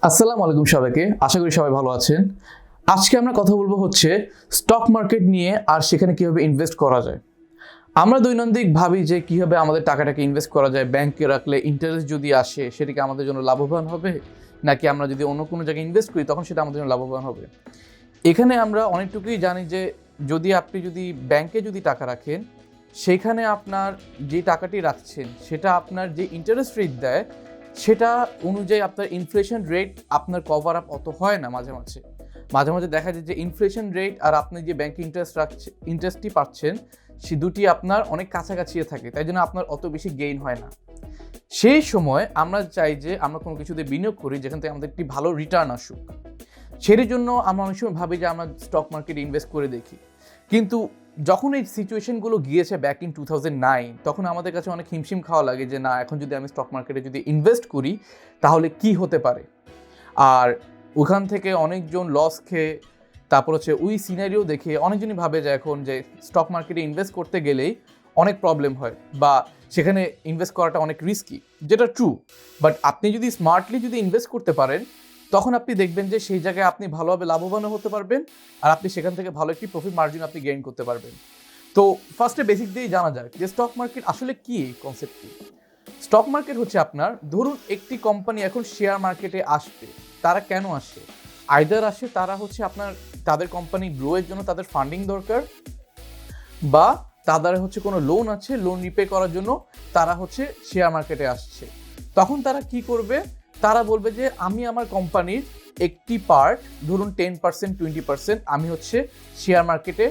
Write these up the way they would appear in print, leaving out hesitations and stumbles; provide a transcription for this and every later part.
আসসালামু আলাইকুম সবাইকে, আশা করি সবাই ভালো আছেন। আজকে আমরা কথা বলবো হচ্ছে স্টক মার্কেট নিয়ে আর সেখানে কিভাবে ইনভেস্ট করা যায়। আমরা দৈনন্দিন ভাবি যে কিভাবে আমাদের টাকাটাকে ইনভেস্ট করা যায়, ব্যাংকে রাখলে ইন্টারেস্ট যদি আসে সেটা কি আমাদের জন্য লাভবান হবে, নাকি আমরা যদি অন্য কোনো জায়গায় ইনভেস্ট করি তখন সেটা আমাদের জন্য লাভবান হবে। এখানে আমরা অনেকটুকুই জানি যে আপনি ব্যাংকে টাকা রাখেন, সেখানে আপনার যে টাকাটি রাখছেন সেটা আপনার যে ইন্টারেস্ট রেট দেয় সেটা অনুযায়ী আপনার ইনফ্লেশন রেট আপনার কভার আপ অত হয় না। মাঝে মাঝে দেখা যায় যে ইনফ্লেশন রেট আর আপনি যে ব্যাংকে ইন্টারেস্টটি পাচ্ছেন সে দুটি আপনার অনেক কাছাকাছি থাকে, তাই জন্য আপনার অত বেশি গেইন হয় না। সেই সময় আমরা চাই যে আমরা কোনো কিছুতে বিনিয়োগ করি যেখান থেকে আমাদের একটি ভালো রিটার্ন আসুক। সেই জন্য আমরা অনেক সময় ভাবি যে আমরা স্টক মার্কেটে ইনভেস্ট করে দেখি, কিন্তু যখন এই সিচুয়েশনগুলো গিয়েছে ব্যাক ইন 2009, তখন আমাদের কাছে অনেক হিমশিম খাওয়া লাগে যে না, এখন যদি আমি স্টক মার্কেটে ইনভেস্ট করি তাহলে কি হতে পারে। আর ওখান থেকে অনেকজন লস খেয়ে তারপর ওই সিনারিও দেখে অনেকজনই ভাবে যে এখন যে স্টক মার্কেটে ইনভেস্ট করতে গেলেই অনেক প্রবলেম হয় বা সেখানে ইনভেস্ট করাটা অনেক রিস্কি, যেটা ট্রু। বাট আপনি যদি স্মার্টলি ইনভেস্ট করতে পারেন তখন আপনি দেখবেন যে সেই জায়গায় আপনি ভালোভাবে লাভবানও হতে পারবেন আর আপনি সেখান থেকে ভালো একটি প্রফিট মার্জিন আপনি গেইন করতে পারবেন। তো ফার্স্টে বেসিক দিয়েই জানা যায় যে স্টক মার্কেট আসলে কি, কনসেপ্ট কি। স্টক মার্কেট হচ্ছে আপনার ধরুন একটি কোম্পানি এখন শেয়ার মার্কেটে আসবে, তারা কেন আসে? আইদার আসে তারা আপনার তাদের কোম্পানি গ্রোয়ের জন্য তাদের ফান্ডিং দরকার, বা তাদের কোনো লোন আছে, লোন রিপে করার জন্য তারা শেয়ার মার্কেটে আসছে। তখন তারা কি করবে? তারা বলবে যে আমি আমার কোম্পানির একটি পার্ট, ধরুন 10% 20% আমি শেয়ার মার্কেটে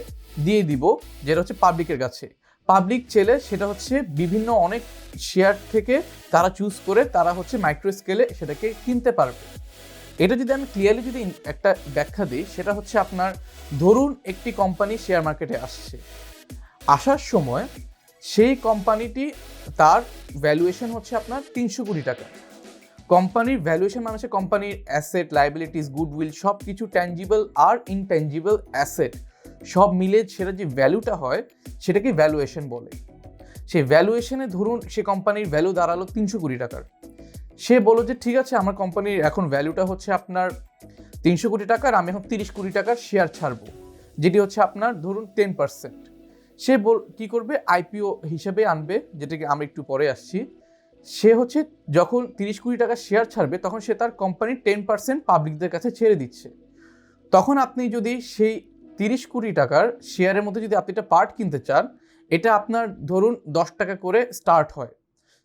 দিয়ে দিব, যেটা পাবলিকের কাছে। পাবলিক চেলে সেটা বিভিন্ন অনেক শেয়ার থেকে তারা চুজ করে তারা মাইক্রো স্কেলে সেটাকে কিনতে পারবে। এটা যদি আমি ক্লিয়ারলি একটা ব্যাখ্যা দিই, সেটা আপনার ধরুন একটি কোম্পানি শেয়ার মার্কেটে আসছে, আসার সময় সেই কোম্পানিটি তার ভ্যালুয়েশন আপনার 300 কোটি টাকা। কোম্পানির ভ্যালুয়েশন মানে কোম্পানির অ্যাসেট, লাইবিলিটিস, গুডউইল সব কিছু ট্যাঞ্জিবল আর ইনট্যাঞ্জিবল অ্যাসেট সব মিলে সেটা যে ভ্যালুটা হয় সেটাকে ভ্যালুয়েশন বলে। সেই ভ্যালুয়েশনে ধরুন সে কোম্পানির ভ্যালু দাঁড়ালো 300 কোটি টাকার। সে বলল যে ঠিক আছে, আমার কোম্পানির এখন ভ্যালুটা আপনার 300 কোটি টাকার, আমি এখন 30 কোটি টাকার শেয়ার ছাড়বো, যেটি আপনার ধরুন 10%। সে কি করবে? আইপিও হিসেবে আনবে, যেটাকে আমরা একটু পরে আসছি। সে যখন 30 কোটি টাকা শেয়ার ছাড়বে তখন সে তার কোম্পানির 10% পাবলিকদের কাছে ছেড়ে দিচ্ছে। তখন আপনি যদি সেই 30 কোটি টাকার শেয়ারের মধ্যে আপনি একটা পার্ট কিনতে চান, এটা আপনার ধরুন 10 টাকা করে স্টার্ট হয়।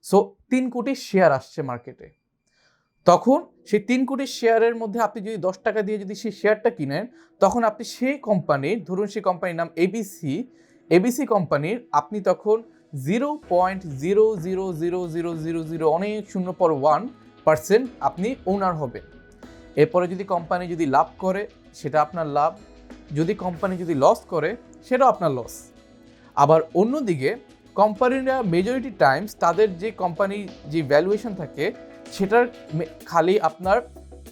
সো 3 কোটি শেয়ার আসছে মার্কেটে। তখন সেই 3 কোটি শেয়ারের মধ্যে আপনি যদি 10 টাকা দিয়ে সেই শেয়ারটা কিনেন, তখন আপনি সেই কোম্পানির, ধরুন সেই কোম্পানির নাম এবিসি কোম্পানির, আপনি তখন 0.00000 অনেক 0.1% আপনি ওনার হবেন। এরপরে যদি কোম্পানি লাভ করে সেটা আপনার লাভ, যদি কোম্পানি লস করে সেটাও আপনার লস। আবার অন্যদিকে কোম্পানিরা মেজরিটি টাইমস তাদের যে কোম্পানির যে ভ্যালুয়েশন থাকে সেটার খালি আপনার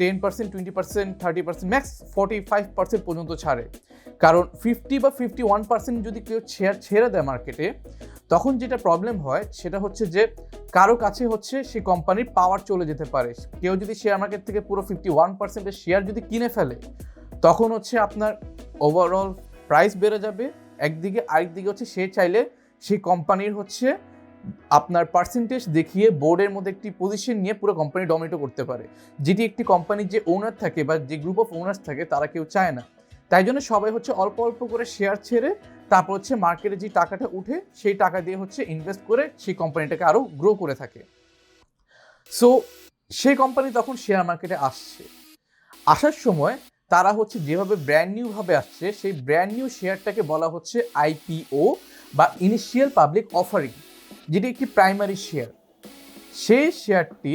10%, 20%, 30%, ম্যাক্স 45% পর্যন্ত ছাড়ে। কারণ 50 বা 51% যদি কেউ শেয়ার ছেড়ে দেয় মার্কেটে, তখন যেটা প্রবলেম হয় সেটা যে কারো কাছে সেই কোম্পানির পাওয়ার চলে যেতে পারে। কেউ যদি শেয়ার মার্কেট থেকে পুরো 51% শেয়ার কিনে ফেলে, তখন আপনার ওভারঅল প্রাইস বেড়ে যাবে একদিকে, আরেকদিকে সে চাইলে সেই কোম্পানির আপনার পার্সেন্টেজ দেখিয়ে বোর্ডের মধ্যে একটি পজিশন নিয়ে পুরো কোম্পানি ডমিনেট করতে পারে, যেটি একটি কোম্পানির যে ওনার থাকে বা যে গ্রুপ অফ ওনার্স থাকে তারা কেউ চায় না। তাই জন্য সবাই অল্প অল্প করে শেয়ার ছেড়ে তারপর মার্কেটে যে টাকাটা উঠে সেই টাকা দিয়ে ইনভেস্ট করে সেই কোম্পানিটাকে আরও গ্রো করে থাকে। সো সেই কোম্পানি তখন শেয়ার মার্কেটে আসার সময় তারা যেভাবে ব্র্যান্ড নিউ ভাবে আসছে, সেই ব্র্যান্ড নিউ শেয়ারটাকে বলা আইপিও বা ইনিশিয়াল পাবলিক অফারিং, যেটি একটি প্রাইমারি শেয়ার। সেই শেয়ারটি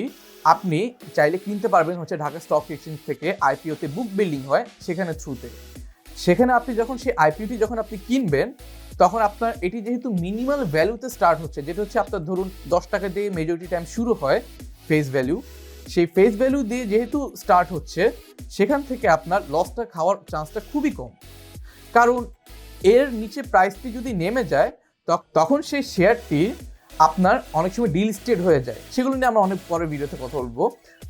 আপনি চাইলে কিনতে পারবেন ঢাকা স্টক এক্সচেঞ্জ থেকে। আইপিওতে বুক বিল্ডিং হয় সেখানে থ্রুতে। সেখানে আপনি যখন সেই আইপিওটি আপনি কিনবেন, তখন আপনার এটি যেহেতু মিনিমাল ভ্যালুতে স্টার্ট হচ্ছে, যেটা আপনার ধরুন 10 টাকা দিয়ে মেজরিটি টাইম শুরু হয় ফেস ভ্যালু, সেই ফেস ভ্যালু দিয়ে যেহেতু স্টার্ট হচ্ছে, সেখান থেকে আপনার লসটা খাওয়ার চান্সটা খুবই কম। কারণ এর নিচে প্রাইসটি যদি নেমে যায় তখন সেই শেয়ারটি আপনার অনেক সময় ডিলিস্টেড হয়ে যায়, সেগুলো নিয়ে আমরা অনেক পরে ভিডিওতে কথা বলবো।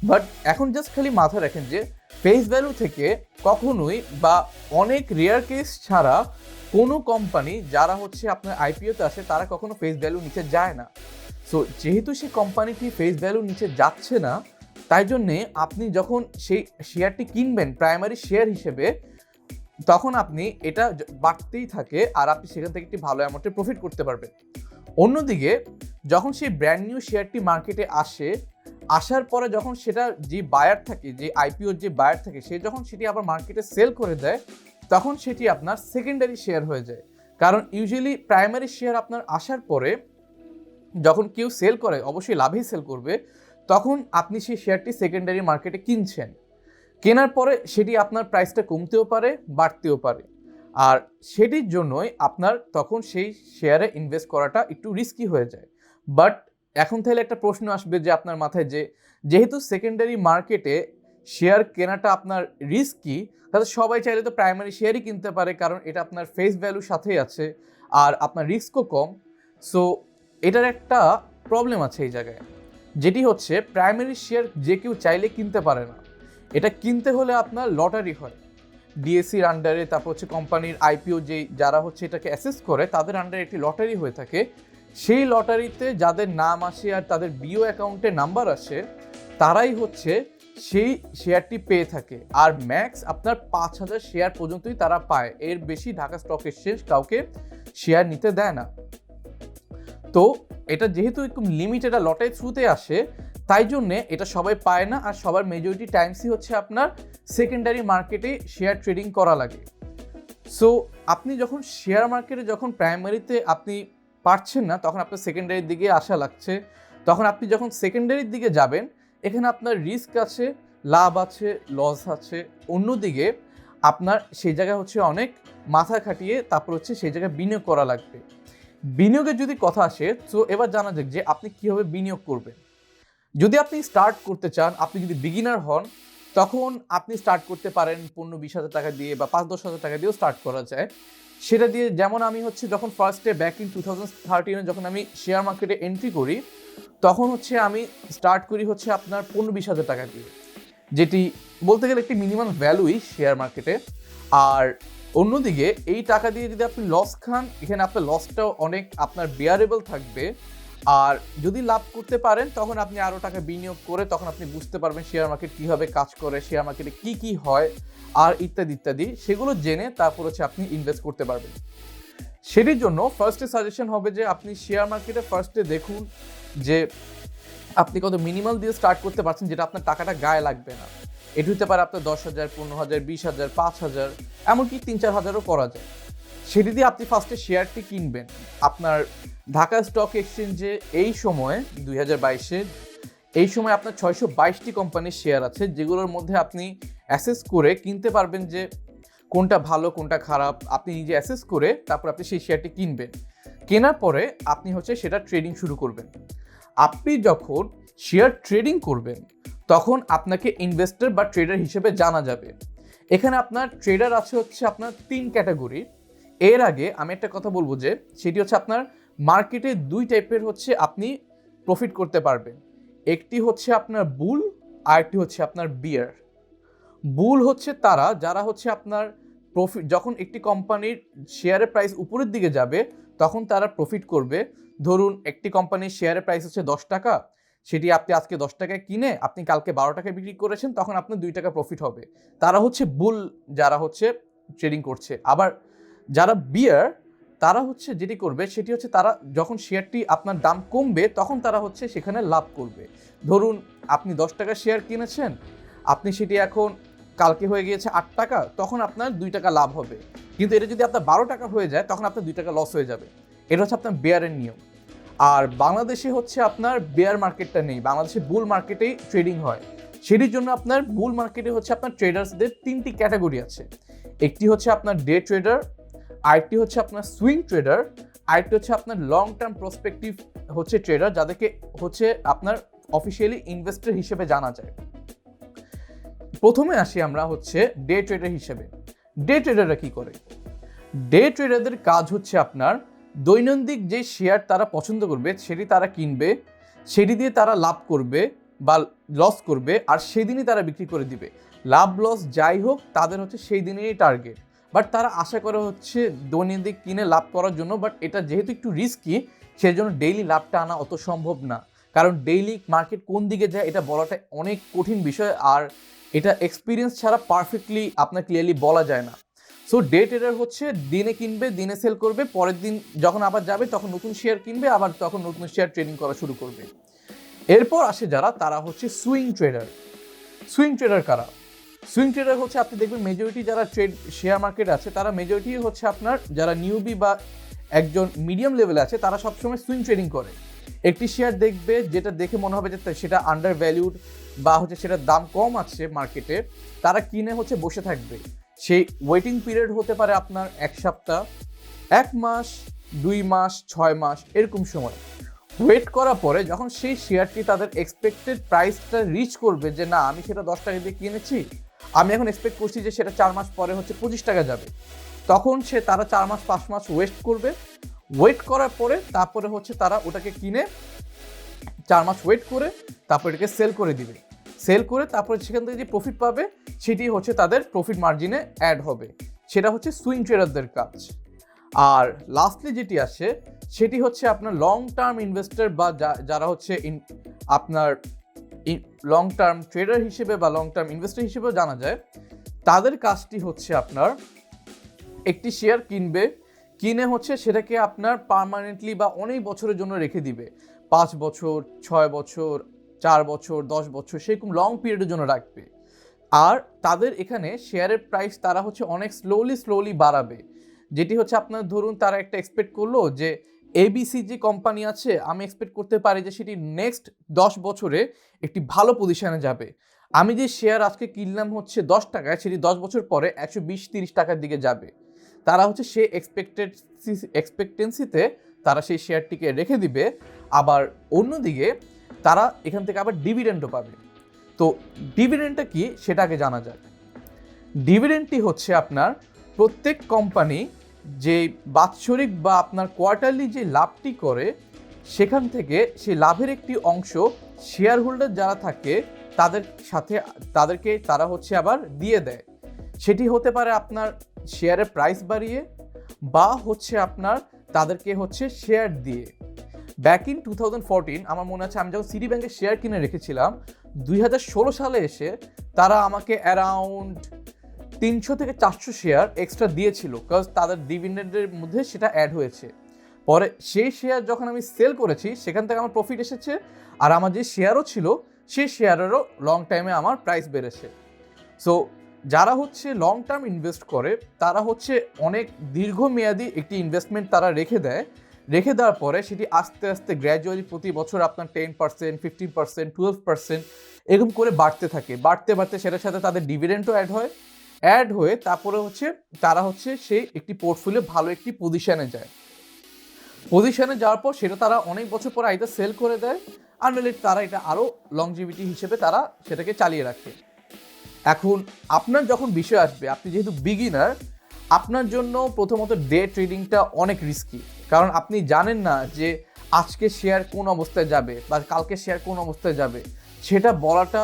বাট এখন জাস্ট খালি মাথায় রাখেন যে ফেস ভ্যালু থেকে কখনোই বা অনেক রেয়ার কেস ছাড়া কোনো কোম্পানি যারা হচ্ছে আপনার আইপিওতে আসে তারা কখনো ফেস ভ্যালু নিচে যায় না। সো যেহেতু সেই কোম্পানিটি ফেস ভ্যালু নিচে যাচ্ছে না, তাই জন্যে আপনি যখন সেই শেয়ারটি কিনবেন প্রাইমারি শেয়ার হিসেবে, তখন আপনি এটা বাড়তেই থাকে আর আপনি সেখান থেকে একটি ভালো অ্যামাউন্টে প্রফিট করতে পারবেন। অন্যদিকে যখন সেই ব্র্যান্ড নিউ শেয়ারটি মার্কেটে আসার পরে যখন সেটা যে বায়ার থাকে, যে আইপিওর যে বায়ার থাকে, সে যখন সেটি আবার মার্কেটে সেল করে দেয়, তখন সেটি আপনার সেকেন্ডারি শেয়ার হয়ে যায়। কারণ ইউজুয়ালি প্রাইমারি শেয়ার আপনার আসার পরে যখন কেউ সেল করে, অবশ্যই লাভেই সেল করবে, তখন আপনি সেই শেয়ারটি সেকেন্ডারি মার্কেটে কিনছেন। কেনার পরে সেটি আপনার প্রাইসটা কমতেও পারে, বাড়তেও পারে, আর সেটির জন্যই আপনার তখন সেই শেয়ারে ইনভেস্ট করাটা একটু রিস্কি হয়ে যায়। বাট এখন তাহলে একটা প্রশ্ন আসবে যে আপনার মাথায়, যে যেহেতু সেকেন্ডারি মার্কেটে শেয়ার কেনাটা আপনার রিস্কি, তাহলে সবাই চাইলে তো প্রাইমারি শেয়ারই কিনতে পারে, কারণ এটা আপনার ফেস ভ্যালুর সাথেই আছে আর আপনার রিস্কও কম। সো এটার একটা প্রবলেম আছে এই জায়গায়, যেটি হচ্ছে প্রাইমারি শেয়ার যে কেউ চাইলে কিনতে পারে না। এটা কিনতে হলে আপনার লটারি হয় ডিএসসির আন্ডারে, তারপর হচ্ছে কোম্পানির আইপিও যারা হচ্ছে এটাকে অ্যাসেস করে তাদের আন্ডারে একটি লটারি হয়ে থাকে। সেই লটারিতে যাদের নাম আসে আর তাদের বিও অ্যাকাউন্টে নাম্বার আসে, তারাই হচ্ছে সেই শেয়ারটি পেয়ে থাকে। আর ম্যাক্স আপনার 5,000 শেয়ার পর্যন্তই তারা পায়, এর বেশি ঢাকা স্টক এক্সচেঞ্জ কাউকে শেয়ার নিতে দেয় না। তো এটা যেহেতু একটু লিমিটেড লটারি থ্রুতে আসে, তাই জন্যে এটা সবাই পায় না, আর সবার মেজরিটি টাইমসই হচ্ছে আপনার সেকেন্ডারি মার্কেটে শেয়ার ট্রেডিং করা লাগে। সো আপনি যখন শেয়ার মার্কেটে যখন প্রাইমারিতে আপনি পারছেন না, তখন আপনার সেকেন্ডারির দিকে আশা লাগছে, তখন আপনি যখন সেকেন্ডারির দিকে যাবেন, এখানে আপনার রিস্ক আছে, লাভ আছে, লস আছে। অন্যদিকে আপনার সেই জায়গায় হচ্ছে অনেক মাথা খাটিয়ে তারপর হচ্ছে সেই জায়গায় বিনিয়োগ করা লাগবে। বিনিয়োগের যদি কথা আসে, তো এবার জানা যাক যে আপনি কীভাবে বিনিয়োগ করবেন। যদি আপনি স্টার্ট করতে চান, আপনি যদি বিগিনার হন, তখন আপনি স্টার্ট করতে পারেন 15-20 হাজার টাকা দিয়ে বা 5-10 হাজার টাকা দিয়েও স্টার্ট করা যায়। সেটা দিয়ে যেমন আমি হচ্ছে যখন ফার্স্টে ব্যাক ইন 2013 যখন আমি শেয়ার মার্কেটে এন্ট্রি করি, তখন হচ্ছে আমি স্টার্ট করি হচ্ছে আপনার 15-20 হাজার টাকা দিয়ে, যেটি বলতে গেলে একটি মিনিমাম ভ্যালুই শেয়ার মার্কেটে। আর অন্যদিকে এই টাকা দিয়ে যদি আপনি লস খান, এখানে আপনার লসটাও অনেক আপনার বেয়ারেবল থাকবে। আর যদি লাভ করতে পারেন, তখন আপনি আরও টাকা বিনিয়োগ করে তখন আপনি বুঝতে পারবেন শেয়ার মার্কেট কীভাবে কাজ করে, শেয়ার মার্কেটে কী কী হয় আর ইত্যাদি ইত্যাদি, সেগুলো জেনে তারপর হচ্ছে আপনি ইনভেস্ট করতে পারবেন। সেটির জন্য ফার্স্টে সাজেশন হবে যে আপনি শেয়ার মার্কেটে ফার্স্টে দেখুন যে আপনি কত মিনিমাল দিয়ে স্টার্ট করতে পারছেন, যেটা আপনার টাকাটা গায়ে লাগবে না। এটি হতে পারে আপনার 10,000, 15,000, 20,000, 5,000, এমনকি 3-4 হাজারও করা যায়। সেটি দিয়ে আপনি ফার্স্টে শেয়ারটি কিনবেন। আপনার ঢাকা স্টক এক্সচেঞ্জে এই সময় 2022-এ এই সময় আপনার 622টি কোম্পানির শেয়ার আছে, যেগুলোর মধ্যে আপনি অ্যাসেস করে কিনতে পারবেন যে কোনটা ভালো কোনটা খারাপ। আপনি নিজে অ্যাসেস করে তারপর আপনি সেই শেয়ারটি কিনবেন। কেনার পরে আপনি হচ্ছে সেটা ট্রেডিং শুরু করবেন। আপনি যখন শেয়ার ট্রেডিং করবেন, তখন আপনাকে ইনভেস্টর বা ট্রেডার হিসেবে জানা যাবে। এখানে আপনার ট্রেডার আছে হচ্ছে আপনার 3 ক্যাটাগরি। এর আগে আমি একটা কথা বলবো যে সেটি হচ্ছে আপনার মার্কেটে 2 টাইপের হচ্ছে আপনি প্রফিট করতে পারবেন। একটি হচ্ছে আপনার বুল, আর একটি হচ্ছে আপনার বিয়ার। বুল হচ্ছে তারা যারা হচ্ছে আপনার প্রফিট, যখন একটি কোম্পানির শেয়ারের প্রাইস উপরের দিকে যাবে তখন তারা প্রফিট করবে। ধরুন একটি কোম্পানির শেয়ারের প্রাইস হচ্ছে 10 টাকা, সেটি আপনি আজকে 10 টাকায় কিনে আপনি কালকে 12 টাকায় বিক্রি করেছেন, তখন আপনার 2 টাকা প্রফিট হবে। তারা হচ্ছে বুল, যারা হচ্ছে ট্রেডিং করছে। আবার যারা বিয়ার, তারা হচ্ছে যেটি করবে সেটি হচ্ছে তারা যখন শেয়ারটি আপনার দাম কমবে তখন তারা হচ্ছে সেখানে লাভ করবে। ধরুন আপনি 10 টাকার শেয়ার কিনেছেন, আপনি সেটি এখন কালকে হয়ে গিয়েছে 8 টাকা, তখন আপনার 2 টাকা লাভ হবে। কিন্তু এটা যদি আপনার 12 টাকা হয়ে যায়, তখন আপনার 2 টাকা লস হয়ে যাবে। এটা হচ্ছে আপনার বেয়ারের নিয়ম। আর বাংলাদেশে হচ্ছে আপনার বেয়ার মার্কেটটা নেই, বাংলাদেশে বুল মার্কেটেই ট্রেডিং হয়। সেটির জন্য আপনার বুল মার্কেটে হচ্ছে আপনার ট্রেডার্সদের 3টি ক্যাটাগরি আছে। একটি হচ্ছে আপনার ডে ট্রেডার, আরেকটি হচ্ছে আপনার সুইং ট্রেডার, আরেকটি হচ্ছে আপনার লং টার্ম প্রসপেক্টিভ হচ্ছে ট্রেডার, যাদেরকে হচ্ছে আপনার অফিসিয়ালি ইনভেস্টর হিসেবে জানা যায়। প্রথমে আসি আমরা হচ্ছে ডে ট্রেডার হিসেবে। ডে ট্রেডাররা কি করে? ডে ট্রেডারদের কাজ হচ্ছে আপনার দৈনন্দিন যে শেয়ার তারা পছন্দ করবে সেটি তারা কিনবে, সেটি দিয়ে তারা লাভ করবে বা লস করবে, আর সেদিনই তারা বিক্রি করে দিবে। লাভ লস যাই হোক তাদের হচ্ছে সেই দিনেরই টার্গেট। বাট তারা আশা করে হচ্ছে দৈনন্দিন কিনে লাভ করার জন্য, বাট এটা যেহেতু একটু রিস্কি সেই জন্য ডেইলি লাভটা আনা অত সম্ভব না। কারণ ডেইলি মার্কেট কোন দিকে যায় এটা বলাটা অনেক কঠিন বিষয়, আর এটা এক্সপিরিয়েন্স ছাড়া পারফেক্টলি আপনার ক্লিয়ারলি বলা যায় না। সো ডে ট্রেডার হচ্ছে দিনে কিনবে, দিনে সেল করবে, পরের দিন যখন আবার যাবে তখন নতুন শেয়ার কিনবে, আবার তখন নতুন শেয়ার ট্রেডিং করা শুরু করবে। এরপর আসে যারা, তারা হচ্ছে সুইং ট্রেডার। সুইং ট্রেডার কারা? সুইং ট্রেডার হচ্ছে আপনি দেখবেন মেজরিটি যারা ট্রেড শেয়ার মার্কেট আছে তারা মেজরিটি হচ্ছে আপনার যারা নিউবি বা একজন মিডিয়াম লেভেলে আছে, তারা সবসময় সুইং ট্রেডিং করে। একটি শেয়ার দেখবে যেটা দেখে মনে হবে যে সেটা আন্ডার ভ্যালুড বা হচ্ছে সেটার দাম কম আছে মার্কেটে, তারা কিনে হচ্ছে বসে থাকবে। সেই ওয়েটিং পিরিয়ড হতে পারে আপনার 1 সপ্তাহ, 1 মাস, 2 মাস, 6 মাস, এরকম সময় ওয়েট করার পরে যখন সেই শেয়ারটি তাদের এক্সপেক্টেড প্রাইসটা রিচ করবে, যে না আমি সেটা 10 টাকা দিয়ে কিনেছি, আমি এখন এক্সপেক্ট করছি যে সেটা 4 মাস পরে হচ্ছে 25 টাকা যাবে, তখন তারা 4 মাস 5 মাস ওয়েট করবে। ওয়েট করার পরে তারপরে হচ্ছে তারা ওটাকে কিনে 4 মাস ওয়েট করে তারপর এটাকে সেল করে দিবে। সেল করে তারপরে সেখান থেকে যে প্রফিট পাবে সেটি হচ্ছে তাদের প্রফিট মার্জিনে অ্যাড হবে। সেটা হচ্ছে সুইং ট্রেডারদের কাজ। আর লাস্টলি যেটি আসে সেটি হচ্ছে আপনার লং টার্ম ইনভেস্টর বা যারা হচ্ছে আপনার লং টার্ম ট্রেডার হিসেবে বা লং টার্ম ইনভেস্টর হিসেবেও জানা যায়। তাদের কাজটি হচ্ছে আপনার একটি শেয়ার কিনবে, কিনে হচ্ছে সেটাকে আপনার পার্মানেন্টলি বা অনেক বছরের জন্য রেখে দিবে। 5 বছর, 6 বছর, 4 বছর, 10 বছর, সেরকম লং পিরিয়ডের জন্য রাখবে। আর তাদের এখানে শেয়ারের প্রাইস তারা হচ্ছে অনেক স্লোলি বাড়াবে। যেটি হচ্ছে আপনার ধরুন তারা একটা এক্সপেক্ট করলো যে এবিসি যে কোম্পানি আছে, আমি এক্সপেক্ট করতে পারি যে সেটি নেক্সট 10 বছরে একটি ভালো পজিশনে যাবে। আমি যে শেয়ার আজকে কিনলাম হচ্ছে 10 টাকায়, সেটি 10 বছর পরে 120-30 টাকার দিকে যাবে। তারা হচ্ছে সেই এক্সপেক্টেন্সিতে তারা সেই শেয়ারটিকে রেখে দিবে। আবার অন্যদিকে তারা এখান থেকে আবার ডিভিডেন্ডও পাবে। তো ডিভিডেন্ডটা কি সেটা আগে জানা যাক। ডিভিডেন্ডটি হচ্ছে আপনার প্রত্যেক কোম্পানি যে বাৎসরিক বা আপনার কোয়ার্টারলি যে লাভটি করে, সেখান থেকে সেই লাভের একটি অংশ শেয়ার হোল্ডার যারা থাকে তাদেরকে তারা হচ্ছে আবার দিয়ে দেয়। সেটি হতে পারে আপনার শেয়ারের প্রাইস বাড়িয়ে বা হচ্ছে আপনার তাদেরকে হচ্ছে শেয়ার দিয়ে। ব্যাক ইন 2014 আমার মনে আছে আমি যখন সিটি ব্যাংকের শেয়ার কিনে রেখেছিলাম, 2016 সালে এসে তারা আমাকে অ্যারাউন্ড 300 থেকে 400 শেয়ার এক্সট্রা দিয়েছিল, বিকজ তাদের ডিভিডেন্ডের মধ্যে সেটা অ্যাড হয়েছে। পরে সেই শেয়ার যখন আমি সেল করেছি সেখান থেকে আমার প্রফিট এসেছে, আর আমার যে শেয়ারও ছিল সেই শেয়ারেরও লং টাইমে আমার প্রাইস বেড়েছে। সো যারা হচ্ছে লং টার্ম ইনভেস্ট করে তারা হচ্ছে অনেক দীর্ঘমেয়াদী একটি ইনভেস্টমেন্ট তারা রেখে দেওয়ার পরে সেটি আস্তে আস্তে গ্র্যাজুয়ালি প্রতি বছর আপনার 10%, 15%, 12% এরকম করে বাড়তে থাকে। বাড়তে সেটার সাথে তাদের ডিভিডেন্ডও অ্যাড হয়ে তারপরে হচ্ছে তারা হচ্ছে সেই একটি পোর্টফোলিও ভালো একটি পজিশনে যায়। পজিশনে যাওয়ার পর সেটা তারা অনেক বছর পরে আইদার সেল করে দেয়, আর নইলে তারা এটা আরও লংজিভিটি হিসেবে তারা সেটাকে চালিয়ে রাখে। এখন আপনার যখন বিষয় আসবে, আপনি যেহেতু বিগিনার, আপনার জন্য প্রথমত ডে ট্রেডিংটা অনেক রিস্কি। কারণ আপনি জানেন না যে আজকে শেয়ার কোন অবস্থায় যাবে বা কালকে শেয়ার কোন অবস্থায় যাবে, সেটা বলাটা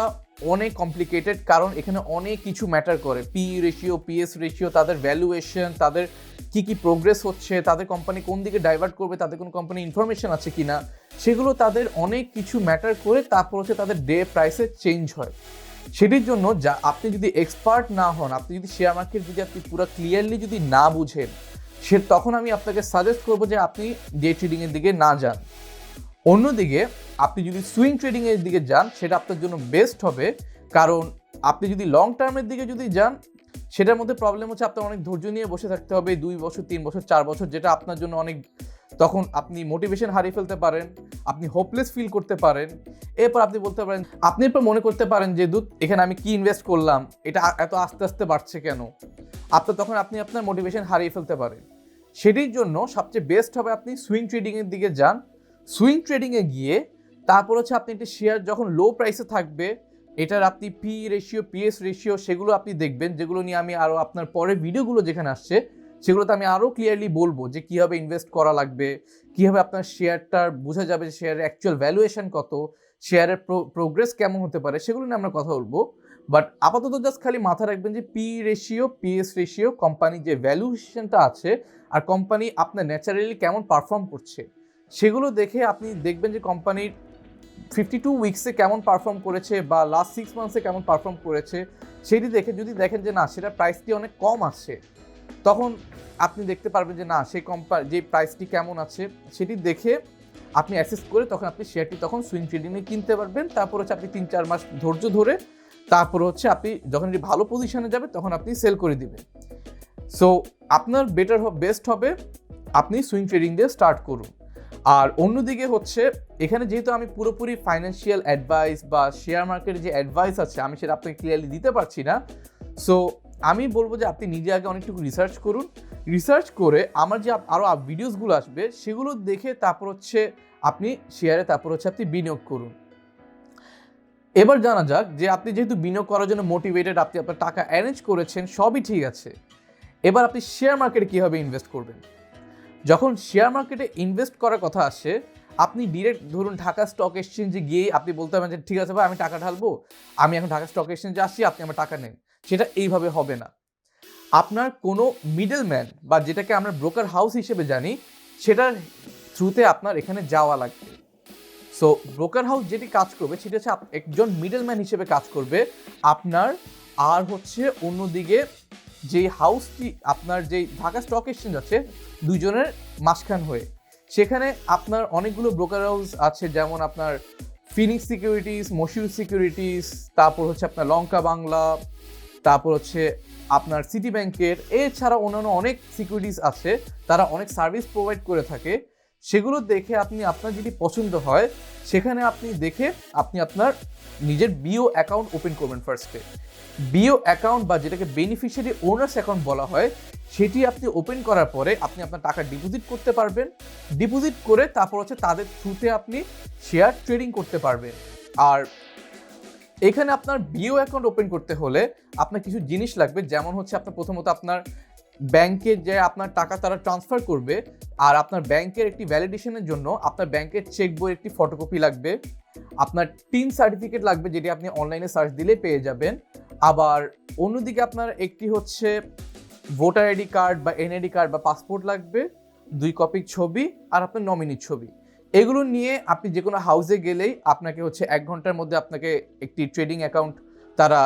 অনেক কমপ্লিকেটেড। কারণ এখানে অনেক কিছু ম্যাটার করে, পি রেশিও, পিএস রেশিও, তাদের ভ্যালুয়েশন, তাদের কি প্রোগ্রেস হচ্ছে, তাদের কোম্পানি কোন দিকে ডাইভার্ট করবে, তাদের কোন কোম্পানি ইনফরমেশন আছে কিনা, সেগুলো তাদের অনেক কিছু ম্যাটার করে তারপর হচ্ছে তাদের ডে প্রাইসে চেঞ্জ হয়। সেটির জন্য আপনি যদি এক্সপার্ট না হন, আপনি যদি শেয়ার মার্কেট যদি আপনি পুরো ক্লিয়ারলি যদি না বুঝেন, তখন আমি আপনাকে সাজেস্ট করবো যে আপনি ডে ট্রেডিংয়ের দিকে না যান। অন্যদিকে আপনি যদি সুইং ট্রেডিংয়ের দিকে যান সেটা আপনার জন্য বেস্ট হবে। কারণ আপনি যদি লং টার্মের দিকে যদি যান, সেটার মধ্যে প্রবলেম হচ্ছে আপনার অনেক ধৈর্য নিয়ে বসে থাকতে হবে 2 বছর, 3 বছর, 4 বছর, যেটা আপনার জন্য অনেক, তখন আপনি মোটিভেশন হারিয়ে ফেলতে পারেন, আপনি হোপলেস ফিল করতে পারেন। এরপর আপনি বলতে পারেন, আপনি এরপর মনে করতে পারেন যে এখানে আমি কি ইনভেস্ট করলাম, এটা এত আস্তে আস্তে বাড়ছে কেন, তখন আপনি আপনার মোটিভেশন হারিয়ে ফেলতে পারেন। সেটির জন্য সবচেয়ে বেস্ট হবে আপনি সুইং ট্রেডিংয়ের দিকে যান। সুইং ট্রেডিংয়ে গিয়ে তারপর হচ্ছে আপনি একটি শেয়ার যখন লো প্রাইসে থাকবে, এটার আপনি পি রেশিও, পিএস রেশিও সেগুলো আপনি দেখবেন, যেগুলো নিয়ে আমি আরও আপনার পরের ভিডিওগুলো যেখানে আসছে সেগুলোতে আমি আরও ক্লিয়ারলি বলবো যে কীভাবে ইনভেস্ট করা লাগবে, কীভাবে আপনার শেয়ারটার বোঝা যাবে যে শেয়ারের অ্যাকচুয়াল ভ্যালুয়েশন কত, শেয়ারের প্রোগ্রেস কেমন হতে পারে, সেগুলো নিয়ে আমরা কথা বলবো। বাট আপাতত জাস্ট খালি মাথা রাখবেন যে পি রেশিও, পিএস রেশিও, কোম্পানির যে ভ্যালুয়েশনটা আছে আর কোম্পানি আপনার ন্যাচারালি কেমন পারফর্ম করছে সেগুলো দেখে আপনি দেখবেন যে কোম্পানির 52 উইকসে কেমন পারফর্ম করেছে বা লাস্ট 6 মান্থসে কেমন পারফর্ম করেছে সেটি দেখে যদি দেখেন যে না সেটা প্রাইসটি অনেক কম আছে, তখন আপনি দেখতে পারবেন যে না সেই যে প্রাইসটি কেমন আছে সেটি দেখে আপনি অ্যাসেস করে তখন আপনি শেয়ারটি তখন সুইং ট্রেডিংয়ে কিনতে পারবেন। তারপর হচ্ছে আপনি 3-4 মাস ধৈর্য ধরে তারপর হচ্ছে আপনি যখন এটি ভালো পজিশনে যাবে তখন আপনি সেল করে দিবেন। সো আপনার বেস্ট হবে আপনি সুইং ট্রেডিং দিয়ে স্টার্ট করুন। আর অন্যদিকে হচ্ছে এখানে যেহেতু আমি পুরোপুরি ফাইন্যান্সিয়াল অ্যাডভাইস বা শেয়ার মার্কেটের যে অ্যাডভাইস আছে আমি সেটা আপনাকে ক্লিয়ারলি দিতে পারছি না। সো আমি বলবো যে আপনি নিজে আগে অনেকটুকু রিসার্চ করুন, রিসার্চ করে আমার যে আরও ভিডিওসগুলো আসবে সেগুলো দেখে তারপর হচ্ছে আপনি শেয়ারে তারপর হচ্ছে আপনি বিনিয়োগ করুন। এবার জানা যাক যে আপনি যেহেতু বিনিয়োগ করার জন্য মোটিভেটেড, আপনি আপনার টাকা অ্যারেঞ্জ করেছেন, সবই ঠিক আছে, এবার আপনি শেয়ার মার্কেটে কীভাবে ইনভেস্ট করবেন। যখন শেয়ার মার্কেটে ইনভেস্ট করার কথা আসে আপনি ডিরেক্ট ধরুন ঢাকা স্টক এক্সচেঞ্জে গিয়ে আপনি বলতে পারেন যে ঠিক আছে ভাই আমি টাকা ঢালবো, আমি এখন ঢাকা স্টক এক্সচেঞ্জে আসছি, আপনি আমার টাকা নেন। সেটা এইভাবে হবে না। আপনার কোনো মিডলম্যান বা যেটাকে আমরা ব্রোকার হাউস হিসেবে জানি সেটার থ্রুতে আপনার এখানে যাওয়া লাগবে। সো ব্রোকার হাউস যেটি কাজ করবে সেটা হচ্ছে একজন মিডলম্যান হিসেবে কাজ করবে আপনার আর হচ্ছে অন্যদিকে যে হাউসটি আপনার যে ঢাকা স্টক এক্সচেঞ্জ আছে দুজনের মাঝখান হয়ে। সেখানে আপনার অনেকগুলো ব্রোকার হাউস আছে, যেমন আপনার ফিনিক্স সিকিউরিটিস, মশিউর সিকিউরিটিস, তারপর হচ্ছে আপনার লঙ্কা বাংলা, তারপর হচ্ছে আপনার সিটি ব্যাংকের, এছাড়া অন্যান্য অনেক সিকিউরিটিস আছে, তারা অনেক সার্ভিস প্রোভাইড করে থাকে। সেগুলো দেখে আপনি আপনার যদি পছন্দ হয় সেখানে আপনি দেখে আপনি আপনার নিজের বিও অ্যাকাউন্ট ওপেন করবেন। ফার্স্টে বিও অ্যাকাউন্ট বা যেটাকে বেনিফিশিয়ারি ওনার্স অ্যাকাউন্ট বলা হয় সেটি আপনি ওপেন করার পরে আপনি আপনার টাকা ডিপোজিট করতে পারবেন। ডিপোজিট করে তারপর হচ্ছে তাদের থ্রুতে আপনি শেয়ার ট্রেডিং করতে পারবেন। আর এখানে আপনার বিও অ্যাকাউন্ট ওপেন করতে হলে আপনার কিছু জিনিস লাগবে, যেমন হচ্ছে আপনার প্রথমত আপনার ব্যাংকে যে আপনার টাকা তারা ট্রান্সফার করবে, আর আপনার ব্যাংকের একটি ভ্যালিডেশনের জন্য আপনার ব্যাংকের চেক বইয়ের একটি ফটোকপি লাগবে, আপনার টিন সার্টিফিকেট লাগবে যেটি আপনি অনলাইনে সার্চ দিলে পেয়ে যাবেন। আবার অন্যদিকে আপনার একটি হচ্ছে ভোটার আইডি কার্ড বা এনআইডি কার্ড বা পাসপোর্ট লাগবে, 2 কপির ছবি আর আপনার নমিনির ছবি। এগুলো নিয়ে আপনি যে কোনো হাউসে গেলেই আপনাকে হচ্ছে 1 ঘন্টার মধ্যে আপনাকে একটি ট্রেডিং অ্যাকাউন্ট তারা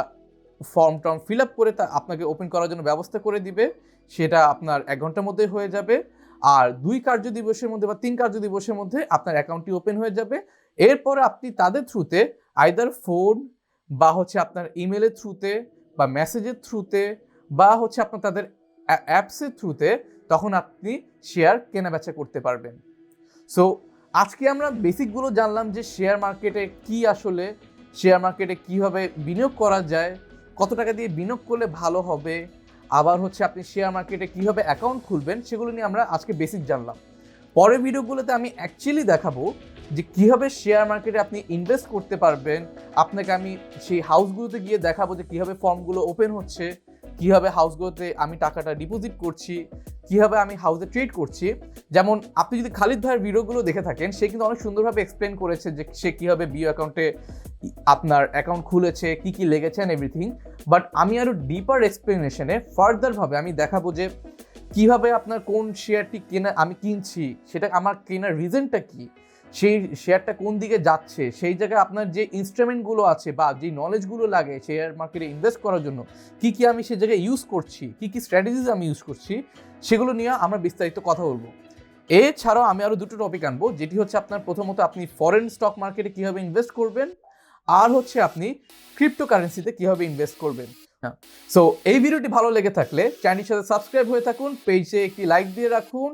ফর্ম ফিল আপ করে আপনাকে ওপেন করার জন্য ব্যবস্থা করে দিবে। সেটা আপনার 1 ঘন্টার মধ্যে হয়ে যাবে। আর 2 কার্য দিবসের মধ্যে বা 3 কার্য দিবসের মধ্যে আপনার অ্যাকাউন্টটি ওপেন হয়ে যাবে। এরপরে আপনি তাদের থ্রুতে আইদার ফোন বা হচ্ছে আপনার ইমেলের থ্রুতে বা মেসেজের থ্রুতে বা হচ্ছে আপনার তাদের অ্যাপসের থ্রুতে তখন আপনি শেয়ার কেনাবেচা করতে পারবেন। সো আজকে আমরা বেসিকগুলো জানলাম যে শেয়ার মার্কেটে কি, আসলে শেয়ার মার্কেটে কীভাবে বিনিয়োগ করা যায়, কত টাকা দিয়ে বিনিয়োগ করলে ভালো হবে, আবার হচ্ছে আপনি শেয়ার মার্কেটে কীভাবে অ্যাকাউন্ট খুলবেন সেগুলো নিয়ে আমরা আজকে বেসিক জানলাম। পরের ভিডিওগুলোতে আমি অ্যাকচুয়ালি দেখাবো যে কীভাবে শেয়ার মার্কেটে আপনি ইনভেস্ট করতে পারবেন। আপনাকে আমি সেই হাউসগুলোতে গিয়ে দেখাবো যে কীভাবে ফর্মগুলো ওপেন হচ্ছে, কীভাবে হাউসগুলোতে আমি টাকাটা ডিপোজিট করছি, কীভাবে আমি হাউসে ট্রেড করছি। যেমন আপনি যদি খালিদ ভাইয়ের ভিডিওগুলো দেখে থাকেন, সে কিন্তু অনেক সুন্দরভাবে এক্সপ্লেন করেছে যে সে কীভাবে বিও অ্যাকাউন্টে আপনার অ্যাকাউন্ট খুলেছে, কী কী লেগেছে অ্যান্ড এভরিথিং। বাট আমি আরও ডিপার এক্সপ্লেনেশনে ফার্দারভাবে আমি দেখাবো যে কীভাবে আপনার কোন শেয়ারটি আমি কিনছি, সেটা আমার কেনার রিজনটা কী, সেই শেয়ারটা কোন দিকে যাচ্ছে, সেই জায়গায় আপনার যে ইনস্ট্রুমেন্টগুলো আছে বা যে নলেজগুলো লাগে শেয়ার মার্কেটে ইনভেস্ট করার জন্য, কী কী আমি সেই জায়গায় ইউজ করছি, কী কী স্ট্র্যাটেজিস আমি ইউজ করছি, সেগুলো নিয়ে আমরা বিস্তারিত কথা বলবো। এছাড়াও আমি আরও 2টো টপিক আনবো, যেটি হচ্ছে আপনার প্রথমত আপনি ফরেন স্টক মার্কেটে কীভাবে ইনভেস্ট করবেন, আর হচ্ছে আপনি ক্রিপ্টোকারেন্সিতে কীভাবে ইনভেস্ট করবেন। সো এই ভিডিওটি ভালো লেগে থাকলে চ্যানেলের সাথে সাবস্ক্রাইব হয়ে থাকুন, পেজে একটি লাইক দিয়ে রাখুন,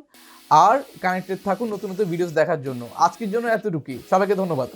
আর কানেক্টেড থাকুন নতুন নতুন ভিডিওস দেখার জন্য। আজকের জন্য এতটুকুই, সবাইকে ধন্যবাদ।